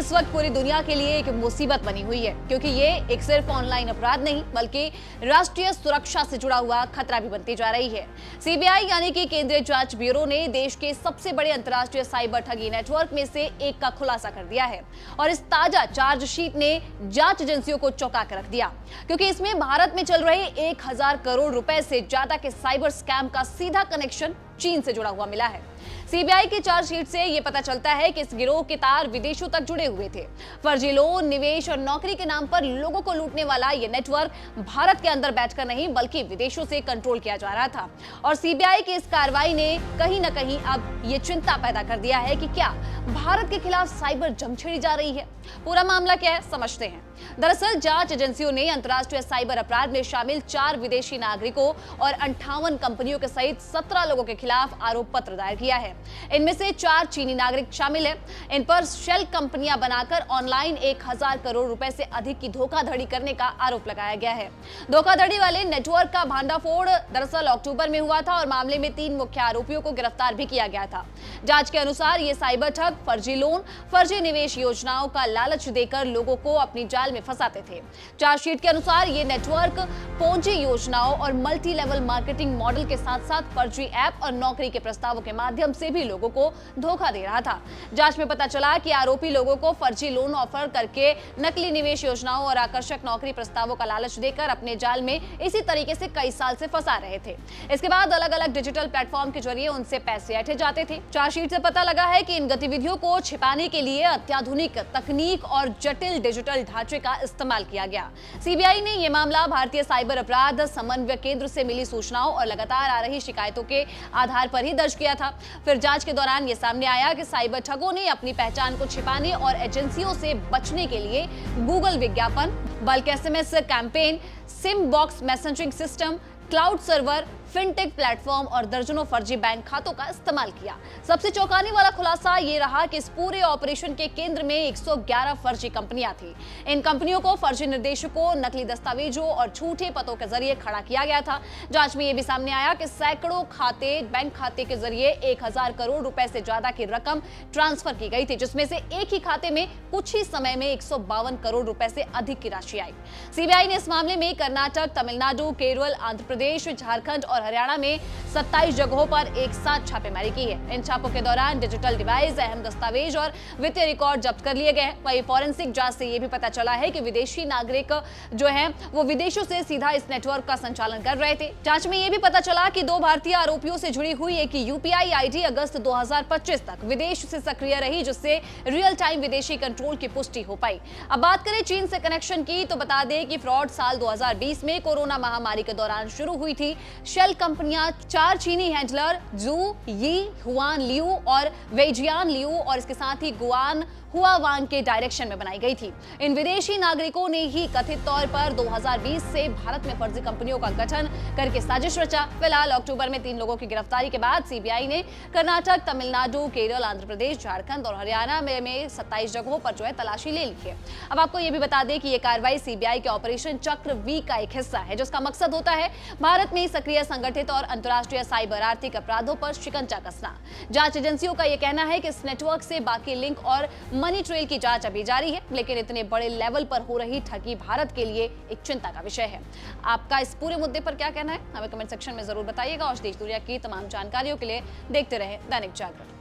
इस वक्त पूरी दुनिया के लिए एक मुसीबत बनी हुई है, क्योंकि ये एक सिर्फ ऑनलाइन अपराध नहीं बल्कि राष्ट्रीय सुरक्षा से जुड़ा हुआ खतरा भी बनती जा रही है। सीबीआई यानी कि केंद्रीय जांच ब्यूरो ने देश के सबसे बड़े अंतर्राष्ट्रीय साइबर ठगी नेटवर्क में से एक का खुलासा कर दिया है और इस ताजा चार्जशीट ने जांच एजेंसियों को चौंका कर रख दिया, क्योंकि इसमें भारत में चल रहे 1000 करोड़ रुपए से ज्यादा के साइबर स्कैम का सीधा कनेक्शन चीन से जुड़ा हुआ मिला है। सीबीआई की चार्जशीट से यह पता चलता है कि इस गिरोह के तार विदेशों तक जुड़े हुए थे। फर्जी लोन, निवेश और नौकरी के नाम पर लोगों को लूटने वाला यह नेटवर्क भारत के अंदर बैठकर नहीं बल्कि विदेशों से कंट्रोल किया जा रहा था। और सीबीआई की इस कार्रवाई ने कहीं न कहीं अब ये चिंता पैदा कर दिया है कि क्या भारत के खिलाफ साइबर जंग छेड़ी जा रही है। पूरा मामला क्या है, समझते हैं। दरअसल जांच एजेंसियों ने अंतर्राष्ट्रीय साइबर अपराध में शामिल 4 विदेशी नागरिकों और 58 कंपनियों के सहित 17 लोगों के खिलाफ आरोप पत्र दायर किया है। इनमें से 4 चीनी नागरिक शामिल हैं। इन पर शेल कंपनियां बनाकर ऑनलाइन 1000 करोड़ रुपए से अधिक की धोखाधड़ी करने का आरोप लगाया गया है। धोखाधड़ी वाले नेटवर्क का भांडाफोड़ दरअसल अक्टूबर में हुआ था और मामले में 3 मुख्य आरोपियों को गिरफ्तार भी किया गया था। जांच के अनुसार ये साइबर ठग फर्जी लोन, फर्जी निवेश योजनाओं का लालच देकर लोगों को अपनी जाल में फंसाते थे। चार्जशीट के अनुसार ये नेटवर्क पोंजी योजनाओं और मल्टी लेवल मार्केटिंग मॉडल के साथ साथ फर्जी ऐप और नौकरी के प्रस्तावों के माध्यम से भी लोगों को धोखा दे रहा था। जांच में पता चला कि आरोपी लोगों को फर्जी लोन ऑफर करके नकली निवेश योजनाओं और आकर्षक नौकरी प्रस्तावों का लालच देकर अपने जाल में इसी तरीके से कई साल से फंसा रहे थे। इसके बाद अलग अलग डिजिटल प्लेटफॉर्म के जरिए उनसे पैसे ऐंठे जाते थे। चार्जशीट से पता लगा है कि इन गतिविधियों को छिपाने के लिए अत्याधुनिक तकनीक और जटिल डिजिटल ढांचे का इस्तेमाल किया गया। सीबीआई ने यह मामला भारतीय साइबर अपराध समन्वय केंद्र से मिली सूचनाओं और लगातार आ रही शिकायतों के आधार पर ही दर्ज किया था। फिर जांच के दौरान यह सामने आया कि साइबर ठगों ने अपनी पहचान को छिपाने और एजेंसियों से बचने के लिए गूगल विज्ञापन, bulk SMS campaign, SIM box messaging system, cloud server, fintech platform और दर्जनों फर्जी बैंक खातों का इस्तेमाल किया। सबसे चौंकाने वाला खुलासा ये रहा कि इस पूरे ऑपरेशन के केंद्र में 111 फर्जी कंपनियां थी। इन कंपनियों को फर्जी निर्देशकों, नकली दस्तावेजों और झूठे पतों के जरिए खड़ा किया गया था। जांच में यह भी सामने आया कि सैकड़ों बैंक खाते के जरिए 1000 करोड़ रुपए से ज्यादा की रकम ट्रांसफर की गई थी, जिसमें से एक ही खाते में कुछ ही समय में 152 करोड़ रुपए से अधिक की राशि आई। सीबीआई ने इस मामले में कर्नाटक, तमिलनाडु, केरल, आंध्र प्रदेश, झारखंड और हरियाणा में 27 जगहों पर एक साथ छापेमारी की है। इन छापों के दौरान डिजिटल डिवाइस, अहम दस्तावेज और वित्तीय रिकॉर्ड जब्त कर लिए गए। वहीं फॉरेंसिक जांच से यह भी पता चला है कि विदेशी नागरिक जो हैं वो विदेशों से सीधा इस नेटवर्क का संचालन कर रहे थे। जांच में यह भी पता चला कि 2 भारतीय आरोपियों से जुड़ी हुई एक यूपीआई आईडी अगस्त 2025 तक विदेश से सक्रिय रही, जिससे रियल टाइम विदेशी कंट्रोल की पुष्टि हो पाई। अब बात करें चीन से कनेक्शन की, तो बता दें कि फ्रॉड साल 2020 में कोरोना महामारी के दौरान शुरू हुई थी। शेल कंपनियां 4 चीनी हैंडलर जू, यी, हुआन लियू और वेजियान लियू और इसके साथ ही गुआन हुआवांग के डायरेक्शन में बनाई गई थी। इन विदेशी नागरिकों ने ही कथित तौर पर 2020 से भारत में फर्जी कंपनियों का गठन करके साजिश रचा। फिलहाल अक्टूबर में 3 लोगों की गिरफ्तारी के बाद सीबीआई ने कर्नाटक, तमिलनाडु, केरल, आंध्र प्रदेश, झारखंड और हरियाणा में 27 जगहों पर जो है तलाशी ले ली है। अब आपको यह भी बता दें कि यह कार्रवाई सीबीआई के ऑपरेशन चक्र वी का एक हिस्सा है, जिसका मकसद होता है भारत में सक्रिय, संगठित और अंतर्राष्ट्रीय साइबर आर्थिक अपराधों पर शिकंजा कसना। जांच एजेंसियों का यह कहना है कि इस नेटवर्क से बाकी लिंक और मनी ट्रेल की जांच अभी जारी है, लेकिन इतने बड़े लेवल पर हो रही ठगी भारत के लिए एक चिंता का विषय है। आपका इस पूरे मुद्दे पर क्या कहना है, हमें कमेंट सेक्शन में जरूर बताइएगा और देश दुनिया की तमाम जानकारियों के लिए देखते रहें दैनिक जागरण।